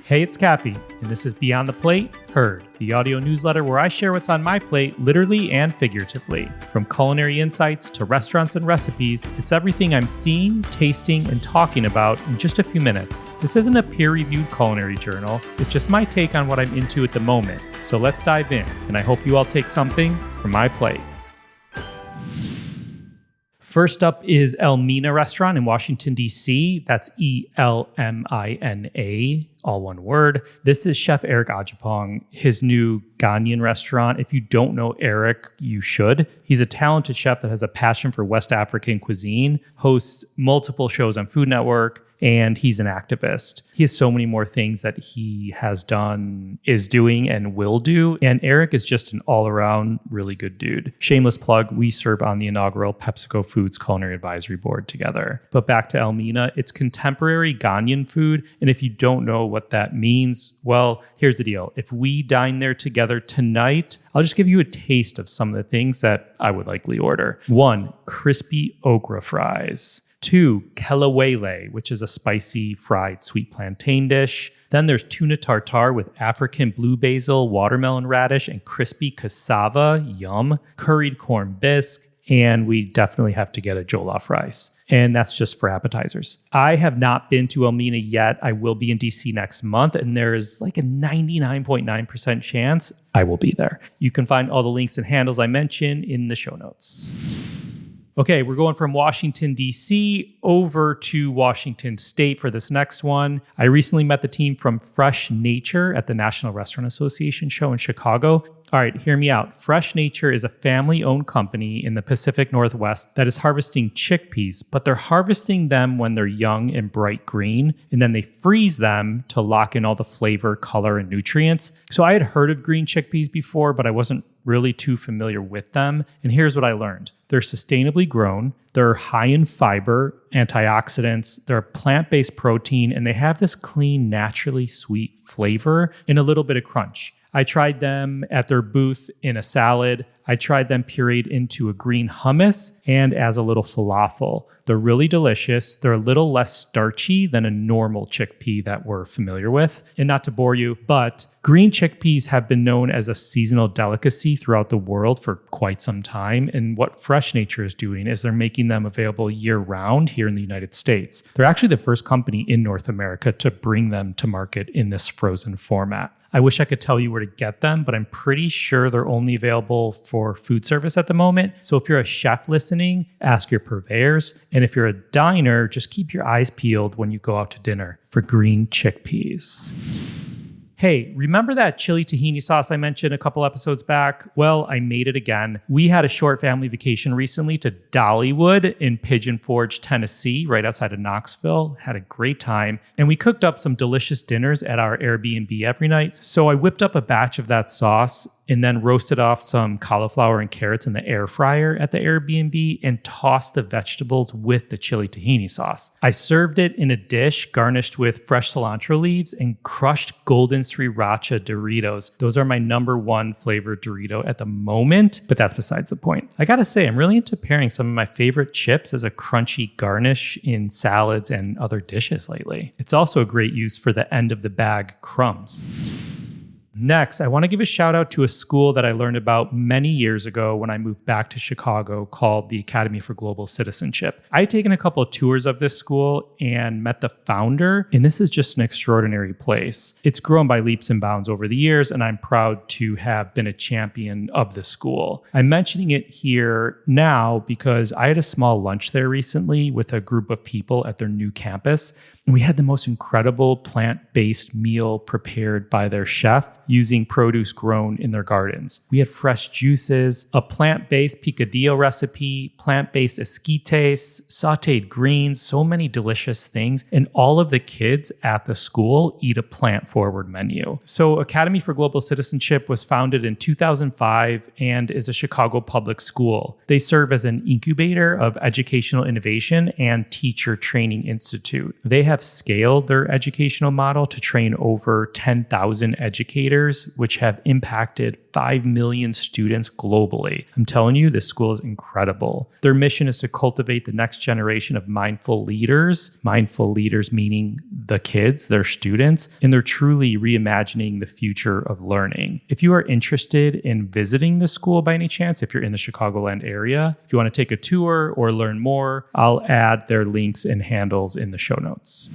Hey, it's Kappy, and this is Beyond the Plate, Heard, the audio newsletter where I share what's on my plate, literally and figuratively. From culinary insights to restaurants and recipes, it's everything I'm seeing, tasting, and talking about in just a few minutes. This isn't a peer-reviewed culinary journal, it's just my take on what I'm into at the moment. So let's dive in, and I hope you all take something from my plate. First up is Elmina Restaurant in Washington, D.C. That's E-L-M-I-N-A, all one word. This is Chef Eric Ajapong, his new Ghanaian restaurant. If you don't know Eric, you should. He's a talented chef that has a passion for West African cuisine, hosts multiple shows on Food Network, and he's an activist. He has so many more things that he has done, is doing, and will do. And Eric is just an all-around really good dude. Shameless plug, we serve on the inaugural PepsiCo Foods Culinary Advisory Board together. But back to Elmina, it's contemporary Ghanaian food. And if you don't know what that means, well, here's the deal. If we dine there together tonight, I'll just give you a taste of some of the things that I would likely order. 1, crispy okra fries. 2, kelewele, which is a spicy fried sweet plantain dish. Then there's tuna tartare with African blue basil, watermelon radish, and crispy cassava, yum, curried corn bisque, and we definitely have to get a jollof rice. And that's just for appetizers. I have not been to Elmina yet. I will be in DC next month, and there is like a 99.9% chance I will be there. You can find all the links and handles I mentioned in the show notes. Okay, we're going from Washington, D.C. over to Washington State for this next one. I recently met the team from Fresh Nature at the National Restaurant Association show in Chicago. All right, hear me out. Fresh Nature is a family-owned company in the Pacific Northwest that is harvesting chickpeas, but they're harvesting them when they're young and bright green, and then they freeze them to lock in all the flavor, color, and nutrients. So I had heard of green chickpeas before, but I wasn't really too familiar with them. And here's what I learned. They're sustainably grown, they're high in fiber, antioxidants, they're a plant-based protein, and they have this clean, naturally sweet flavor and a little bit of crunch. I tried them at their booth in a salad. I tried them pureed into a green hummus and as a little falafel. They're really delicious. They're a little less starchy than a normal chickpea that we're familiar with. And not to bore you, but green chickpeas have been known as a seasonal delicacy throughout the world for quite some time. And what Fresh Nature is doing is they're making them available year-round here in the United States. They're actually the first company in North America to bring them to market in this frozen format. I wish I could tell you where to get them, but I'm pretty sure they're only available for food service at the moment. So if you're a chef listening, ask your purveyors. And if you're a diner, just keep your eyes peeled when you go out to dinner for green chickpeas. Hey, remember that chili tahini sauce I mentioned a couple episodes back? Well, I made it again. We had a short family vacation recently to Dollywood in Pigeon Forge, Tennessee, right outside of Knoxville. Had a great time. And we cooked up some delicious dinners at our Airbnb every night. So I whipped up a batch of that sauce and then roasted off some cauliflower and carrots in the air fryer at the Airbnb and tossed the vegetables with the chili tahini sauce. I served it in a dish garnished with fresh cilantro leaves and crushed golden sriracha Doritos. Those are my number one flavored Dorito at the moment, but that's besides the point. I gotta say, I'm really into pairing some of my favorite chips as a crunchy garnish in salads and other dishes lately. It's also a great use for the end of the bag crumbs. Next, I want to give a shout out to a school that I learned about many years ago when I moved back to Chicago called the Academy for Global Citizenship. I had taken a couple of tours of this school and met the founder, and this is just an extraordinary place. It's grown by leaps and bounds over the years, and I'm proud to have been a champion of the school. I'm mentioning it here now because I had a small lunch there recently with a group of people at their new campus. And we had the most incredible plant-based meal prepared by their chef using produce grown in their gardens. We had fresh juices, a plant-based picadillo recipe, plant-based esquites, sauteed greens, so many delicious things. And all of the kids at the school eat a plant-forward menu. So Academy for Global Citizenship was founded in 2005 and is a Chicago public school. They serve as an incubator of educational innovation and teacher training institute. They have have scaled their educational model to train over 10,000 educators, which have impacted 5 million students globally. I'm telling you, this school is incredible. Their mission is to cultivate the next generation of mindful leaders meaning the kids, their students, and they're truly reimagining the future of learning. If you are interested in visiting the school by any chance, if you're in the Chicagoland area, if you want to take a tour or learn more, I'll add their links and handles in the show notes.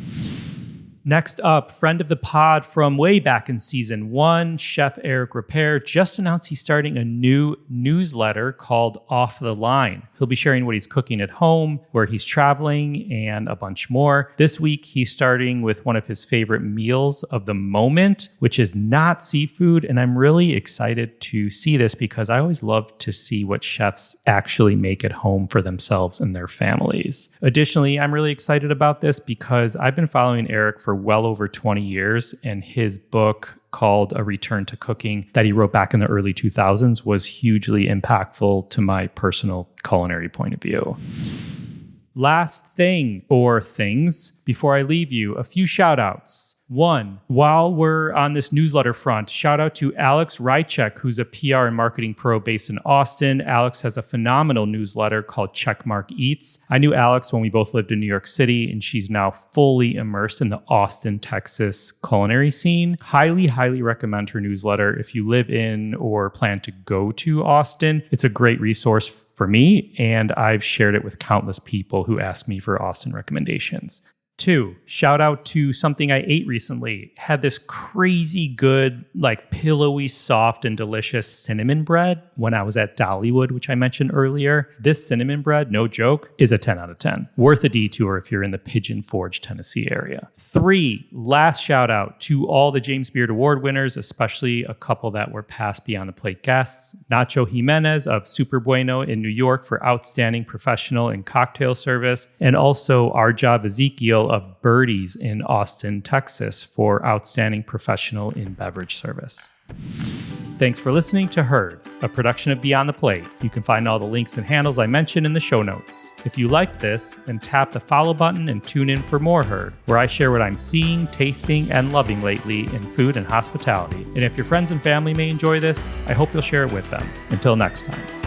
Next up, friend of the pod from way back in season 1, Chef Eric Repair just announced he's starting a new newsletter called Off the Line. He'll be sharing what he's cooking at home, where he's traveling, and a bunch more. This week, he's starting with one of his favorite meals of the moment, which is not seafood. And I'm really excited to see this because I always love to see what chefs actually make at home for themselves and their families. Additionally, I'm really excited about this because I've been following Eric for well over 20 years, and his book called A Return to Cooking that he wrote back in the early 2000s was hugely impactful to my personal culinary point of view. Last thing or things before I leave you, a few shout outs. One, while we're on this newsletter front, shout out to Alex Rychek, who's a PR and marketing pro based in Austin. Alex has a phenomenal newsletter called Checkmark Eats. I knew Alex when we both lived in New York City, and she's now fully immersed in the Austin, Texas culinary scene. Highly, highly recommend her newsletter if you live in or plan to go to Austin. It's a great resource for me, and I've shared it with countless people who ask me for Austin recommendations. 2, shout out to something I ate recently. Had this crazy good, pillowy, soft, and delicious cinnamon bread when I was at Dollywood, which I mentioned earlier. This cinnamon bread, no joke, is a 10 out of 10. Worth a detour if you're in the Pigeon Forge, Tennessee area. 3, last shout out to all the James Beard Award winners, especially a couple that were past Beyond the Plate guests. Nacho Jimenez of Super Bueno in New York for outstanding professional and cocktail service, and also Arjav Ezekiel of Birdies in Austin, Texas for outstanding professional in beverage service. Thanks for listening to Heard, a production of Beyond the Plate. You can find all the links and handles I mentioned in the show notes. If you liked this, then tap the follow button and tune in for more Heard, where I share what I'm seeing, tasting, and loving lately in food and hospitality. And if your friends and family may enjoy this, I hope you'll share it with them. Until next time.